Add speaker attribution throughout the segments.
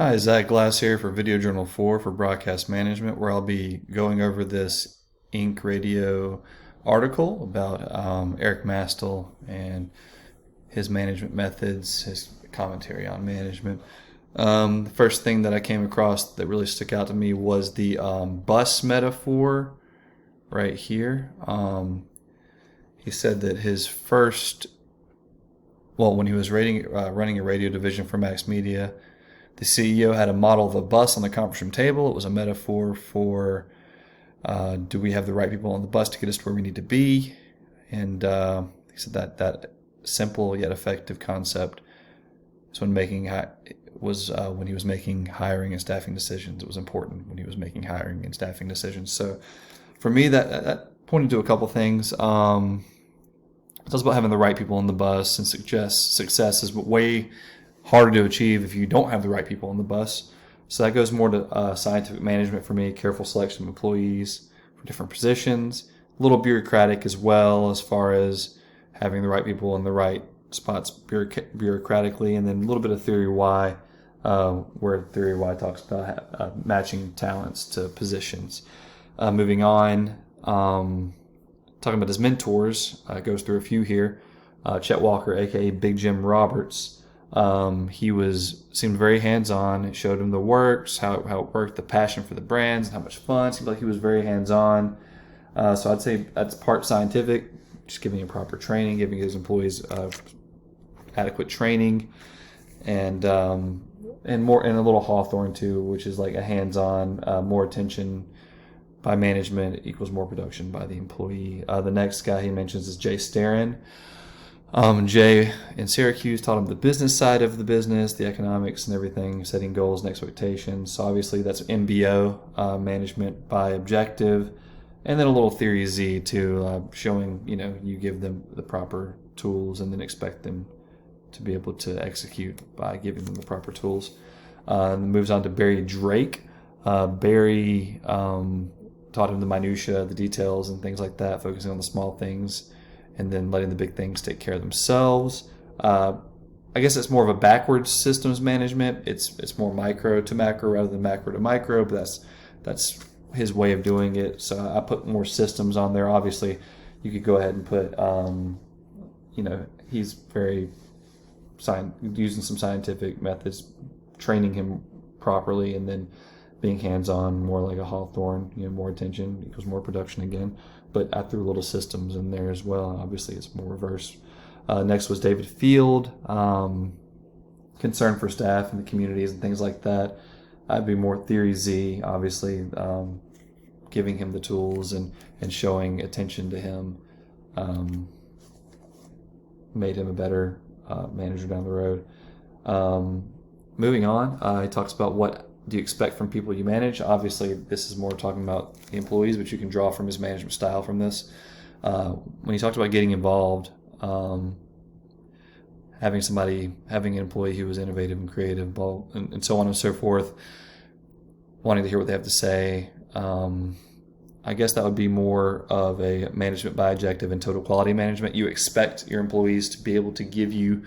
Speaker 1: Hi, Zach Glass here for Video Journal 4 for Broadcast Management, where I'll be going over this Inc. Radio article about Eric Mastel and his management methods, his commentary on management. The first thing that I came across that really stuck out to me was the bus metaphor right here. He said that his first, when he was running a radio division for Max Media, the CEO had a model of a bus on the conference room table. It was a metaphor for do we have the right people on the bus to get us to where we need to be? And he said that simple yet effective concept is when when he was making hiring and staffing decisions. It was important when he was making hiring and staffing decisions. So for me, that pointed to a couple things. It talks about having the right people on the bus, and suggests success is way harder to achieve if you don't have the right people on the bus. So that goes more to scientific management for me, careful selection of employees for different positions, a little bureaucratic as well as far as having the right people in the right spots bureaucratically, and then a little bit of theory Y, where theory Y talks about matching talents to positions. Moving on, talking about his mentors, goes through a few here. Chet Walker, aka Big Jim Roberts. He seemed very hands-on. It showed him the works, how it worked, the passion for the brands, and how much fun. It seemed like he was very hands-on. So I'd say that's part scientific, just giving him proper training, giving his employees adequate training, and a little Hawthorne too, which is like a hands-on, more attention by management equals more production by the employee. The next guy he mentions is Jay Starin. Jay in Syracuse taught him the business side of the business, the economics and everything, setting goals and expectations. So obviously that's MBO, management by objective, and then a little theory Z too, showing, you give them the proper tools and then expect them to be able to execute by giving them the proper tools. Moves on to Barry Drake. Barry taught him the minutia, the details and things like that, focusing on the small things, and then letting the big things take care of themselves. I guess it's more of a backwards systems management. It's more micro to macro rather than macro to micro, but that's his way of doing it. So I put more systems on there. Obviously, you could go ahead and put, he's very using some scientific methods, training him properly, and then being hands-on, more like a Hawthorne, more attention equals more production again. But I threw little systems in there as well. Obviously, it's more reverse. Next was David Field, concern for staff and the communities and things like that. I'd be more theory Z, obviously, giving him the tools and showing attention to him made him a better manager down the road. Moving on, he talks about what do you expect from people you manage. Obviously, this is more talking about the employees, but you can draw from his management style from this. When he talked about getting involved, having an employee who was innovative and creative, and so on and so forth, wanting to hear what they have to say. I guess that would be more of a management by objective and total quality management. You expect your employees to be able to give you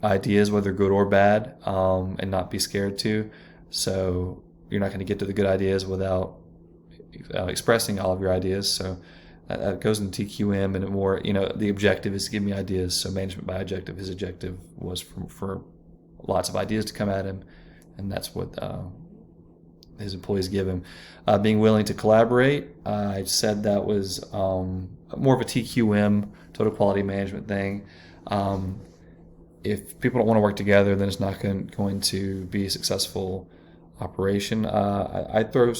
Speaker 1: ideas, whether good or bad, and not be scared to. So you're not going to get to the good ideas without expressing all of your ideas. So that goes into TQM, and more, the objective is to give me ideas. So management by objective, his objective was for lots of ideas to come at him, and that's what his employees give him. Being willing to collaborate, I said that was more of a TQM, total quality management thing. If people don't want to work together, then it's not going to be a successful operation. I throw a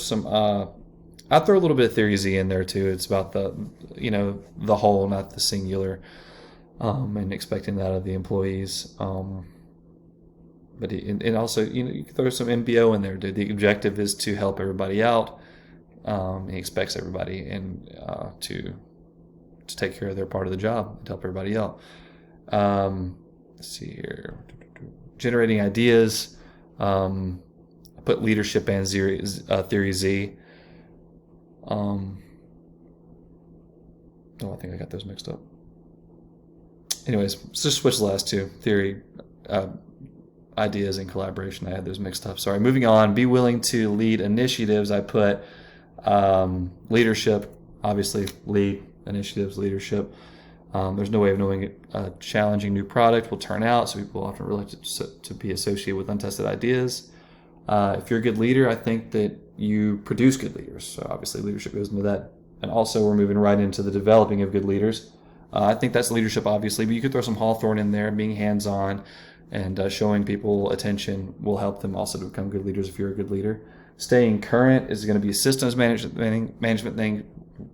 Speaker 1: little bit of theory Z in there too. It's about the whole, not the singular, and expecting that of the employees. But and also, you can throw some MBO in there. The objective is to help everybody out. He expects everybody to take care of their part of the job and help everybody out. Let's see here. Generating ideas. I put leadership and theory Z. I think I got those mixed up. Anyways, let's just switch the last two. Theory ideas and collaboration. I had those mixed up. Sorry. Moving on. Be willing to lead initiatives. I put leadership. Obviously, lead initiatives, leadership. There's no way of knowing a challenging new product will turn out, so people often reluctant to be associated with untested ideas. If you're a good leader, I think that you produce good leaders. So obviously, leadership goes into that. And also, we're moving right into the developing of good leaders. I think that's leadership, obviously, but you could throw some Hawthorne in there. Being hands-on and showing people attention will help them also to become good leaders if you're a good leader. Staying current is going to be a systems management thing.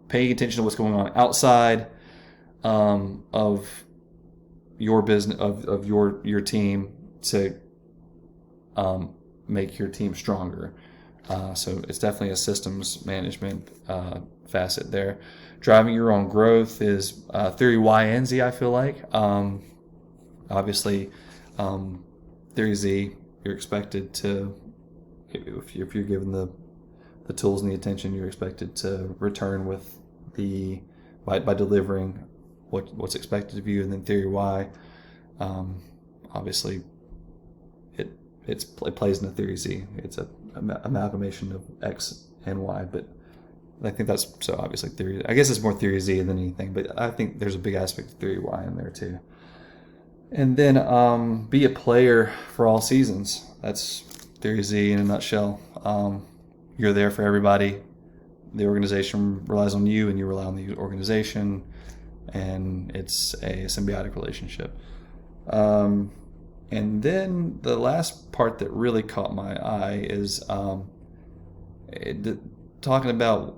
Speaker 1: Paying attention to what's going on outside of your business, of your team, to make your team stronger. So it's definitely a systems management facet there. Driving your own growth is theory Y and Z, I feel like. Obviously, theory Z, you're expected to, if you're given the tools and the attention, you're expected to return with by delivering what's expected of you. And then theory Y, obviously, it plays into theory Z. It's a amalgamation of X and Y, but I think that's so obviously theory. I guess it's more theory Z than anything, but I think there's a big aspect of theory Y in there too. And then be a player for all seasons. That's theory Z in a nutshell. You're there for everybody. The organization relies on you, and you rely on the organization, and it's a symbiotic relationship. And then the last part that really caught my eye is talking about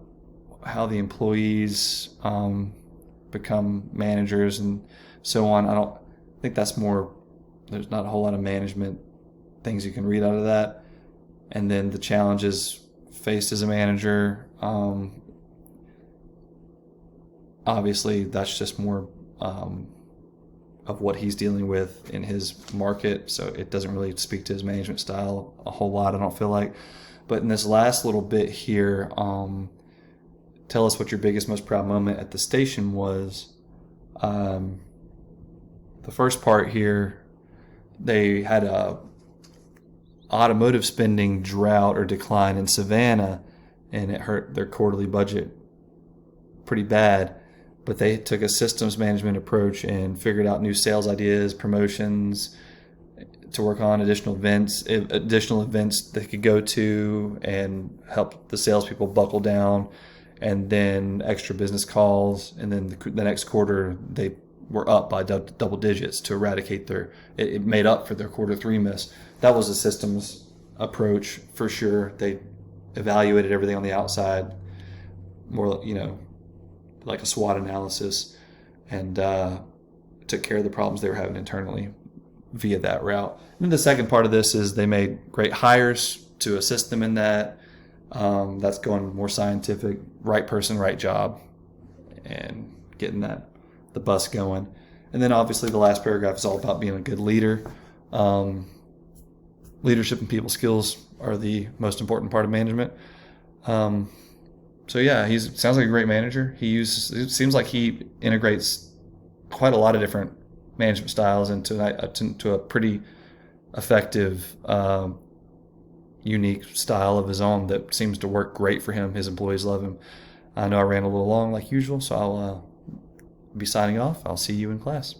Speaker 1: how the employees become managers and so on. I don't think that's more, there's not a whole lot of management things you can read out of that. And then the challenges faced as a manager, obviously that's just more of what he's dealing with in his market, so it doesn't really speak to his management style a whole lot, I don't feel like. But in this last little bit here, tell us what your biggest, most proud moment at the station was. The first part here, they had a automotive spending drought or decline in Savannah, and it hurt their quarterly budget pretty bad. But they took a systems management approach and figured out new sales ideas, promotions, to work on additional events they could go to and help the salespeople buckle down, and then extra business calls. And then the next quarter, they were up by double digits to eradicate it made up for their quarter 3 miss. That was a systems approach for sure. They evaluated everything on the outside, more, like a SWOT analysis, and took care of the problems they were having internally via that route. And then the second part of this is they made great hires to assist them in that. That's going more scientific, right person, right job, and getting the bus going. And then obviously the last paragraph is all about being a good leader. Leadership and people skills are the most important part of management. So yeah, he sounds like a great manager. It seems like he integrates quite a lot of different management styles into a pretty effective, unique style of his own that seems to work great for him. His employees love him. I know I ran a little long like usual, so I'll be signing off. I'll see you in class.